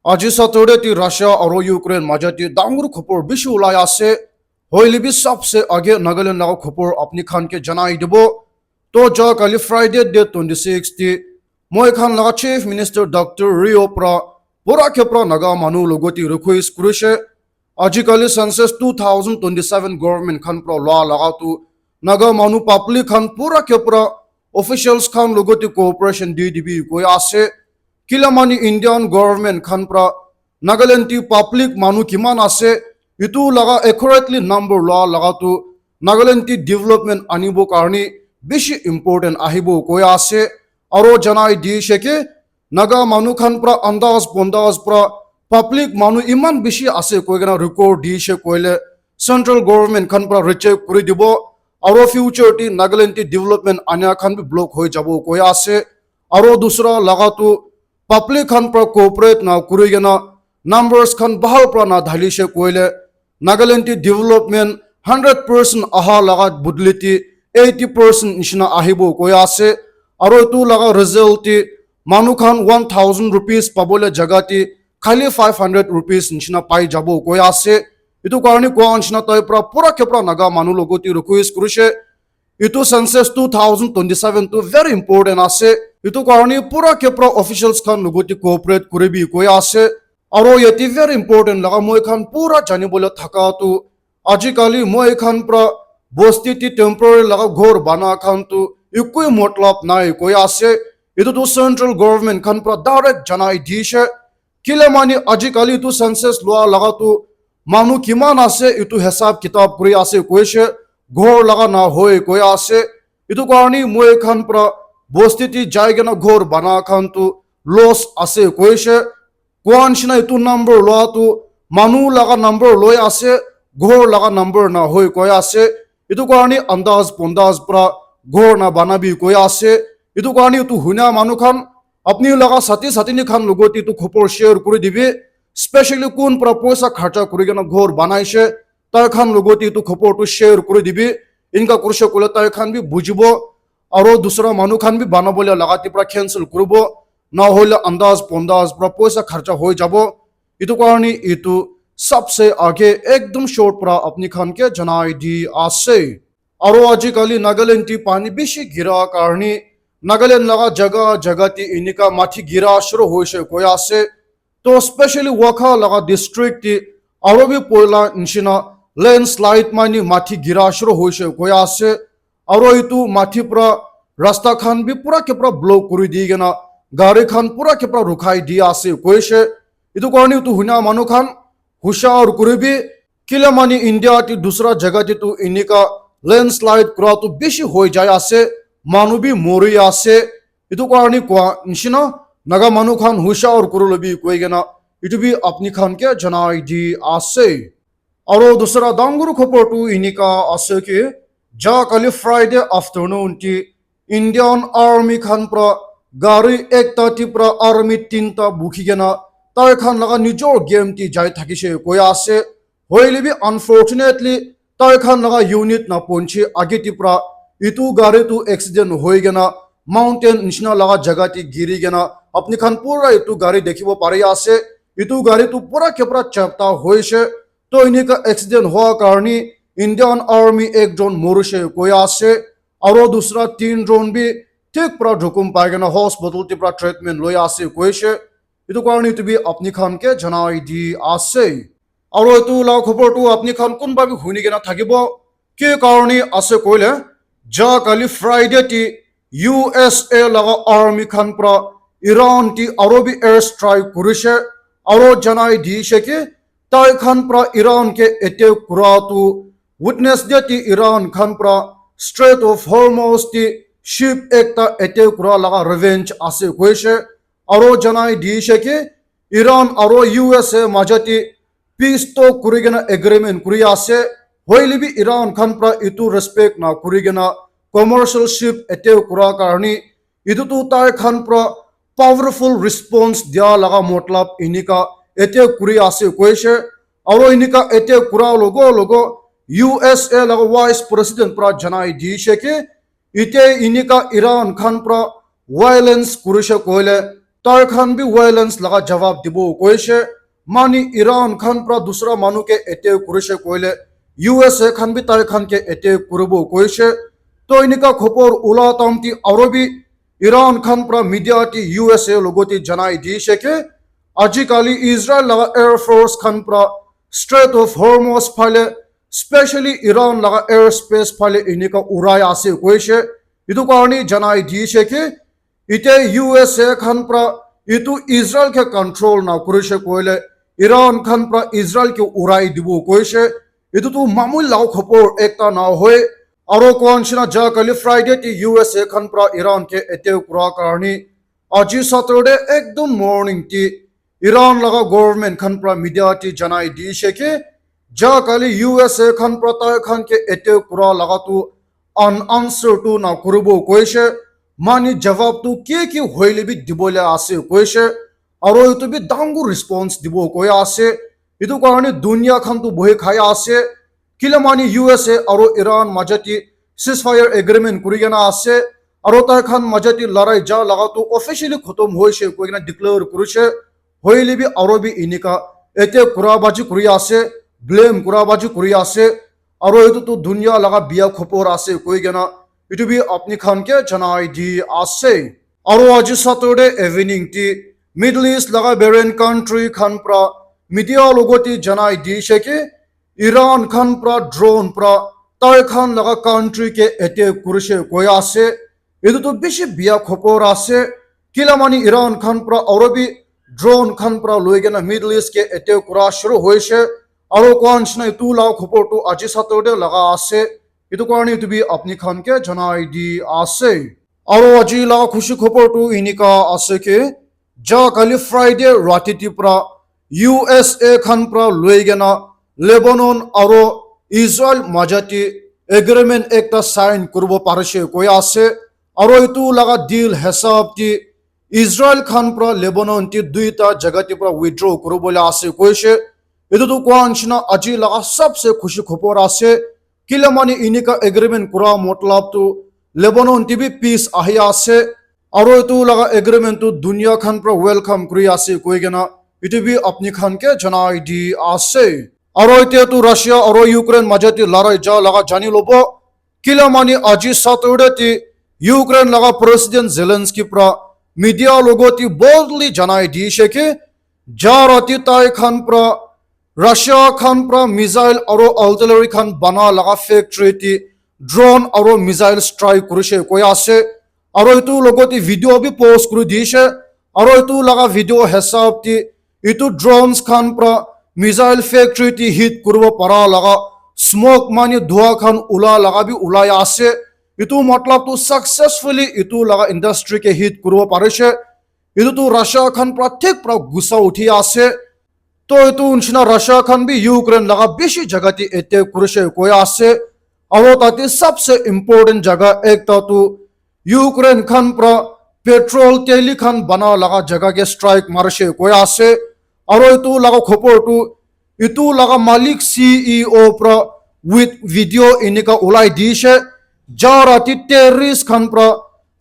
আজি Saturday Russia और Ukraine मजाती दांगुर खबर बिशु उलाया से होइलिबी सबसे आगे नागालैंड लाओ खबर अपनी खान के जनाई दिबो तो जा कल फ्राइडे डे 26 ती मोय खान लगा चीफ मिनिस्टर डॉक्टर रियो प्रा पूरा खेप्रा नगा मानु लोगोती रिक्वेस्ट कुरुशे আজি कल सेंसस 2027 गवर्नमेंट खान प्रा लॉ लगा तू नगा मानु पब्लिक खान पूरा खेप्रा ऑफिशियल्स खान लोगोती कोऑपरेशन दी दिबी कोई आसे किलामानी इंडियन गवर्नमेंट खान प्रा नागालैंड टी पब्लिक मानु किमान आसे इतु लगा एक्यूरेटली नंबर लॉ लगा तू नागालैंड टी डेवलपमेंट आनिबो कारणी बेसी इम्पोर्टेंट आहिबो कोई आसे और जनाई दी शेके नागा मानु खान प्रा अंदाज बंदाज प्रा पब्लिक मानु इमान बेसी आसे कोई गना रिकॉर्ड दी शे कोइले सेंट्रल गवर्नमेंट खान प्रा रिचेक करि दिबो और फ्यूचर टी नागालैंड टी डेवलपमेंट आनिया खान भी ब्लॉक हो जाबो कोई आसे और दूसरा लगा तू पब्लिक खान पर कोऑपरेट ना कुरिगना नंबर्स खान बहाल पर ना धाली से कोइले नागालैंड टी डेवलपमेंट 100% आहा लगा बुदलिती 80% निशना आहिबो कोई आसे और तू लगा रिजल्ट टी मानु खान 1000 रुपीस पाबोले जगह खाली 500 रुपीस निशना पाई जाबो कोई आसे इतु कारणी को निशना तय पूरा केप्रा नागा मानु लोगोती रिक्वेस्ट करुशे इतु सेंसस 2027 तो वेरी इंपोर्टेंट आसे इतु कारणी पूरा केप्रा ऑफिशियल्स खान लोगोती कोऑपरेट करिबी कोई आसे और यति वेरी इंपोर्टेंट लगा मोय खान पूरा जानि बोले थका तू आजिकाली मोय खान प्रा बस्ती ती टेम्पररी लगा घोर बना खान तू इकुई मतलब नाय कोई आसे इतु तो सेंट्रल गवर्नमेंट खान प्रा डायरेक्ट जनाई दिशे किले मानी आजिकाली तू सेंसस लॉ लगा तू मानु किमान आसे इतु हिसाब किताब करि आसे कोइशे घोर लगा ना होय कोई आसे इतु कारणी मोय खान प्रा बस्ती जाएगा ना घोर बना खान तू लॉस आसे कोइशे कोआनशिना इतु नंबर लो तू मानु लगा नंबर लोय आसे घोर लगा नंबर ना होय कोई आसे इतु कारणी अंदाज पंदाज प्रा घोर ना बना भी कोई आसे इतु कारणी तू हुना मानु खान अपनी लगा साथी साथी खान लोगोती तू खबर शेयर करि दिबी स्पेशली कौन प्रा पैसा खर्चा करिगे ना घोर बनाइसे ताय खान लोगोती तू खबर तू शेयर करि दिबी इनका कुरशे कोले ताय खान भी बुझबो और दूसरा मानु खान भी बाना बोले लगाती प्रा कैंसिल करबो ना होले अंदाज पंदाज प्रा पैसा खर्चा हो जाबो इतु कारणी इतु सबसे आगे एकदम शॉर्ट प्रा अपनी खान के जनाई दी आसे और आजिकाली नागालैंड टी पानी बेसी गिरा कारणी नागालैंड लगा जगह जगह ती इनिका माथी गिरा शुरू होइसे कोई आसे तो स्पेशली वाखा लगा डिस्ट्रिक्ट ती और भी पोला इंशिना लैंडस्लाइड मानी माथी गिरा शुरू होइसे कोई आसे और इतु माथी पूरा रास्ता खान भी पूरा के पूरा ब्लॉक करि दिगेना गाड़ी खान पूरा के पूरा रुखाई दी आसे कोइशे इतु कारणी तू हुना मानु खान हुशार करिबी किला मानी इंडिया ती दूसरा जगह ती तू इनिका लैंडस्लाइड करा तो बेसी हो जाय आसे मानु भी मोरी आसे इतु कारणी को निशिना नगा मानु खान हुशार करलबी कोइगेना इतु भी अपनी खान के जनाई दी आसे और दूसरा दांगुरु खबर टू इनिका आसे के जा कल Friday afternoon T Indian army Khan प्रा गाड़ी एक ती प्रा आर्मी तीनटा बुखिगेना ताय खान लगा निजोर गेम ती जाय थाकिसे कोई आसे होइले भी अनफॉर्चुनेटली ताय खान लगा यूनिट ना पोंछे आगे ती प्रा इतु गाड़ी तू एक्सीडेंट होइगेना माउंटेन निशना लगा जगह ती गिरिगेना अपनी खान पूरा इतु गाड़ी देखिबो पारे आसे इतु गाड़ी तू पूरा के पूरा चपता होइसे तो इन्हीं का एक्सीडेंट हुआ कारणी इंडियन आर्मी एक ड्रोन मोरुशे कोई आसे और दूसरा 3 ड्रोन भी ठीक पूरा ढुकुम पाएगा ना हॉस्पिटल ती पूरा ट्रीटमेंट लोय आसे कोइशे इतु कारणी तू भी अपनी खान के जनाई दी आसे और तू ला खबर तू अपनी खान कोन बाबी हुनी गेना थाकिबो के कारणी आसे कोइले जा कल फ्राइडे टी यूएसए लगा आर्मी खान प्रा ईरान टी और भी एयर स्ट्राइक कुरिशे और जनाई दी शे के ताय खान प्रा ईरान के अटैक कुरा तू विटनेस दे टी ईरान खान प्रा straight of Hormuz T ship Ekta attack कुरा लगा रिवेंज आसे कोइशे और जनाई दी शे के ईरान और यूएसए मजाती पीस तो कुरिगेना एग्रीमेंट कुरि आसे होइले भी ईरान खान प्रा इतु रेस्पेक्ट ना कुरिगेना कमर्शियल शिप अटैक कुरा कारणी इतु तो ताय खान प्रा पावरफुल रिस्पांस दिया लगा मतलब इनिका अटैक कुरि आसे कोइशे और इनिका अटैक कुरा लोगो लोगो यूएसए लगा वाइस प्रेसिडेंट प्रा जनाई दी शे के इते इनिका ईरान खान प्रा वायलेंस कुरिशे कोइले তাই খান বি ভায়োলেন্স লাগা জবাব দিব কৈছে মানি ইরান খান প্রা দুসরা মানুকে এটেক করেছে কইলে ইউএসএ খান বি তাই খানকে এটেক করব কৈছে তো ইনিকা খবর উলাতামতি আরবি ইরান খান প্রা মিডিয়াটি ইউএসএ লগতি জানাই দিছে কে আজিকালি ইসরায়েল লাগা এয়ারফোর্স খান প্রা স্ট্রেট অফ হরমোজ ফালে স্পেশালি ইরান লাগা এয়ার স্পেস ফালে ইনিকা উড়াই আছে কৈছে ইদু কারণে জানাই দিছে কে ইতে ইউএসএ খান প্রা ইতু ইসরায়েল কে কন্ট্রোল না করেছে কইলে ইরান খান প্রা ইসরায়েল কে উড়াই দিব কইছে ইতু তো মামুল লাও খবর একটা না হয়ে আরো কোনছিনা যা কালি ফ্রাইডে টি ইউএসএ খান প্রা ইরান কে এতে কুরা কারণে আজি স্যাটারডে একদম মর্নিং টি ইরান লাগা গভর্নমেন্ট খান প্রা মিডিয়া টি জানাই দিছে কে যা কালি ইউএসএ খান প্রা তাই খান কে এতে কুরা লাগাতু আনআনসার টু না করব কইছে মানি জবাব তো কি হইলে বি দিবলে আছে কইছে আর তো বি ডাঙ্গুর রেসপন্স দিব কই আছে ইদু কারণে দুনিয়া খান তো বহে খাই আছে কিলে মানি ইউএসএ আর ইরান মাঝাতি সিজফায়ার এগ্রিমেন্ট করিয়ানা আছে আর তাই খান মাঝাতি লড়াই যা লাগাতো অফিসিয়ালি খতম হয়েছে কইনা ডিক্লেয়ার করেছে হইলে বি আর বি ইনিকা এতে কুরাবাজি করি আছে ব্লেম কুরাবাজি করি আছে আর এতো তো দুনিয়া লাগা বিয়া খবর আছে কই গেনা ইটু বি আপনি খানকে জানাই দি আছে আর আজি Saturday evening T middle east লাগা বেরেন কান্ট্রি খান প্রা মিডিয়া লগতি জানাই দিছে কে ইরান খান প্রা ড্রোন প্রা তাই খান লাগা কান্ট্রি কে এটেক করেছে কই আছে এতো তো বেশি বিয়া খবর আছে কিলা মানি ইরান খান প্রা আরবি ড্রোন খান প্রা লই গেনা মিডল ইস্ট কে এটেক করা শুরু হয়েছে আর কোনছ নাই তু লাও খবর তো আজি স্যাটারডে লাগা আছে ইতো কারণে তুমি আপনি খানকে জানাই দি আছে আর আজি লাও খুশি খবর তো ইনিকা আছে কে যা কালি ফ্রাইডে রাতি প্রা ইউএসএ খান প্রা লই গেনা লেবানন আর ইসরায়েল মাঝাতি এগ্রিমেন্ট একটা সাইন করব পারছে কই আছে আর ইতু লাগা ডিল হিসাব টি ইসরায়েল খান প্রা লেবানন টি দুইটা জায়গাতে প্রা উইথড্র করব বলে আছে কইছে এতো তো কোনছনা আজি লাগা সবসে খুশি খবর আছে কিলা মানি ইনিকা এগ্রিমেন্ট করা মতলব তো লেবানন টিভি পিস আহি আছে আর তো লাগা এগ্রিমেন্ট তো দুনিয়া খান প্রা ওয়েলকাম করি আছে কই গেনা ইটিভি আপনি খানকে জানাই দি আছে আর এতে তো রাশিয়া আর ইউক্রেন মাঝাতি লড়াই যা লাগা জানি লব কিলা মানি আজি স্যাটারডে টি ইউক্রেন লাগা প্রেসিডেন্ট জেলেন্সকি প্রা মিডিয়া লগতি বোল্ডলি জানাই দিছে কে যা রাতি তাই খান প্রা রাশিয়া খান প্রা মিসাইল আর আর্টিলারি খান বানা লাগা ফ্যাক্টরি টি ড্রোন আর মিসাইল স্ট্রাইক করেছে কই আছে আর ইতু লগতি ভিডিও বি পোস্ট করে দিছে আর ইতু লাগা ভিডিও হিসাব টি ইতু ড্রোনস খান প্রা মিসাইল ফ্যাক্টরি টি হিট করব পারা লাগা স্মোক মানে ধোয়া খান উলা লাগা বি উলাই আছে ইতু মতলব তো সাকসেসফুলি ইতু লাগা ইন্ডাস্ট্রি কে হিট করব পারেছে ইতু তো রাশিয়া খান প্রত্যেক প্রা গুসা উঠি আছে তো ইতু উনছনা রাশিয়া খান বি ইউক্রেন লাগা বেশি জায়গাতে এতে করেছে কই আছে আর তাতে সবসে ইম্পর্টেন্ট জায়গা একটা তো ইউক্রেন খান প্রা পেট্রোল তেলি খান বানা লাগা জায়গা কে স্ট্রাইক মারছে কই আছে আর ইতু লাগা খবর তো ইতু লাগা মালিক সিইও প্রা উইথ ভিডিও ইনিকা উলাই দিছে যা রাতি টেররিস্ট খান প্রা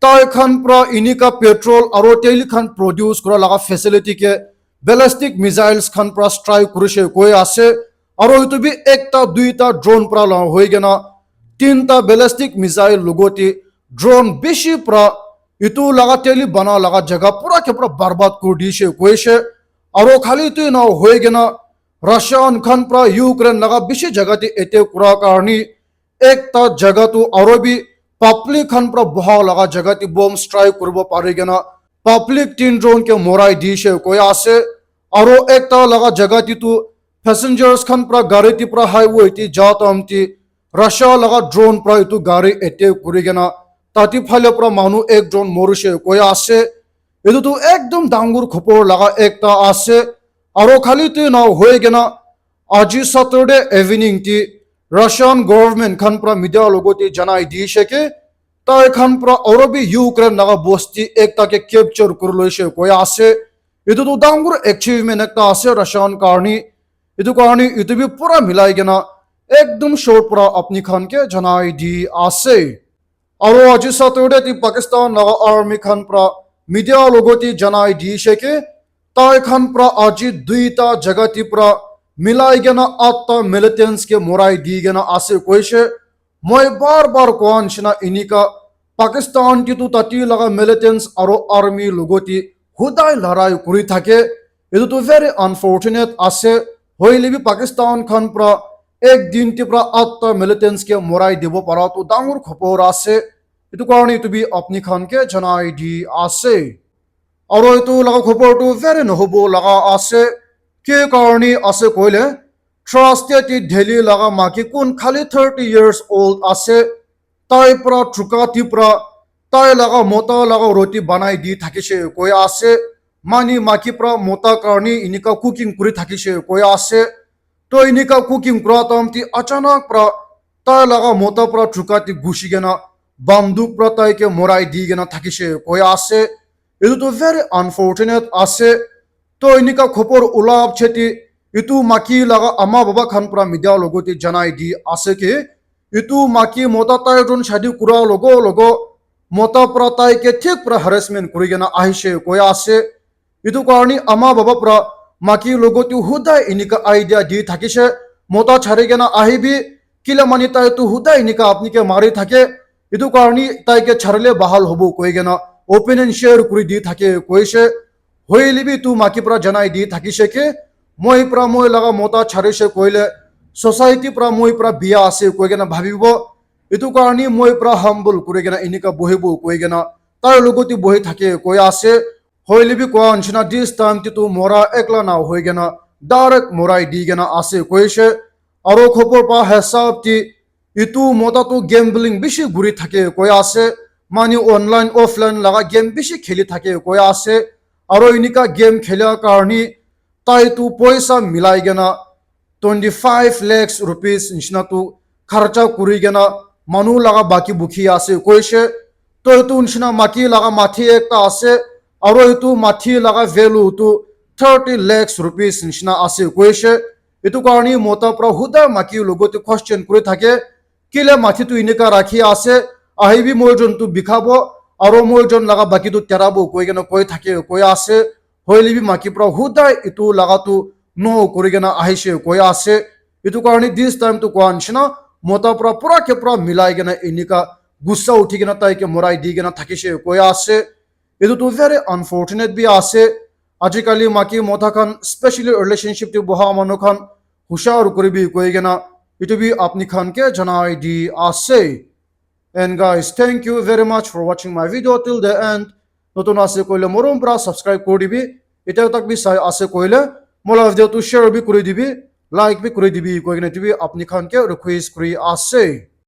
তাই খান প্রা ইনিকা পেট্রোল আর তেলি খান প্রডিউস করা লাগা ফ্যাসিলিটি কে ব্যালিস্টিক মিসাইলস খান প্রা স্ট্রাইক করেছে কই আছে আর হয়তো বি একটা দুইটা ড্রোন প্রা হয়ে গেনা তিনটা ব্যালিস্টিক মিসাইল লগতি ড্রোন বেশি প্রা ইতু লাগা তেলি বানা লাগা জায়গা পুরা কে পুরা বরবাদ করে দিয়েছে কইছে আর খালি তুই না হয়ে গেনা রাশিয়ান খান প্রা ইউক্রেন লাগা বেশি জায়গাতে এতে করা কারণে একটা জায়গা তো আরবি পাবলিক খান প্রা বহা লাগা জায়গাতে বোম স্ট্রাইক করব পারে গেনা পাবলিক তিন ড্রোন কে মোরাই দিয়েছে কই আছে আর একটা লাগা জায়গাতে তো প্যাসেঞ্জার্স খান প্রা গাড়িতে প্রা হাইওয়ে টি যাতামতি রাশিয়া লাগা ড্রোন প্রা ইতু গাড়ি এতে করে গেনা তাতি ফালে প্রা মানু এক ড্রোন মরছে কই আছে এতো তো একদম ডাঙ্গুর খবর লাগা একটা আছে আর খালি তুই না হয়ে গেনা আজি স্যাটারডে ইভিনিং টি রাশিয়ান গভর্নমেন্ট খান প্রা মিডিয়া লগতি জানাই দিয়েছে কে তাই খান প্রা আরবি ইউক্রেন লাগা বস্তি একটাকে ক্যাপচার করে লইছে কই আছে এতো তো ডাঙ্গুর অ্যাচিভমেন্ট একটা আছে রাশিয়ান কারণে এতো কারণে এতো বি পুরা মিলাই গেনা একদম শর্ট পুরা আপনি খানকে জানাই দি আছে আর আজি স্যাটারডে টি পাকিস্তান লাগা আর্মি খান প্রা media logoti janai di sheke tai khan pra aji duita jagati pra milai gena atta militants ke morai di gena ase koise moi bar koan shina inika Pakistan ti tu tati laga militants aro army logoti hudai larai kuri thake etu tu very unfortunate ase hoile bi Pakistan khan pra ek din ti pra atta militants ke morai debo para tu dangur khopor ase etu karone tu bi apni khan ke janai di ase aro etu laga khopor tu very nohobo laga ase ke karone ase koile trusted Delhi laga maki kun khali 30 years old ase tai pra trukati pra tai laga mota laga roti banai di thakise koi ase mani maki pra mota karni inika cooking kuri thakise koi ase to inika cooking pra tamti achanak pra tai laga mota pra trukati gushi gena banduk pra tai ke morai di gena thakise koi ase etu to very unfortunate ase to inika khopor ulab cheti itu maki laga ama baba khan pra media logoti janai di ase ke itu maki mota tai jon shadi kura logo mota pra tai ke thik pra harassment kuri gena ahise koi ase itu karni ama baba pra maki logoti hudai inika idea di thakise mota chhari gena ahibi kila mani tai tu hudai inika apni ke mari thake itu karni tai ke charle bahal hobo koi gena opinion share kuri di thake koise hoilibi tu maki pra janai di thakise ke moi pra moi laga mota charise koile society pra moi pra biya ase koigena bhabibo etu karni moi pra humble kurigena inika bohibo koigena tar logoti bohi thake koi ase hoilibi ko anchina this time ti tu mora ekla na hoigena direct morai digena ase koise aro khopor pa hesab ti itu mota tu gambling bishi guri thake koi ase mani online offline laga game bishi kheli thake koi ase aro inika game khelia karni tai tu poisa milai gena 25 lakhs rupees nishna tu kharcha kuri gena manu laga baki bukhi ase koise to etu nishna maki laga mathi ekta ase aro etu mathi laga value tu 30 lakhs rupees nishna ase koise etu karni mota pra huda maki logoti question kuri thake kile mathi tu inika rakhi ase ahibi moi jon tu bikhabo aro moi jon laga baki tu terabo koi gena koi thake koi ase hoilibi maki pra hudai itu laga tu no kurigena ahise koi ase itu karni this time tu kwan china mota pra pura ke pra milai gena inika gussa uthi gena tai ke morai di gena thakise koi ase itu tu very unfortunate bi ase ajikali maki mota khan especially relationship tu boha manu khan hushar koribi koi gena itu bi apni khan ke janai di ase. And guys, thank you very much for watching my video till the end. নতুন আছে কইলে মরম pra subscribe করে দিবি এটাও তাক B চাই আছে কইলে মোলা ভিডিও তো শেয়ার বি করে দিবি লাইক বি করে দিবি কইনে দিবি আপনি খানকে রিকোয়েস্ট করি আছে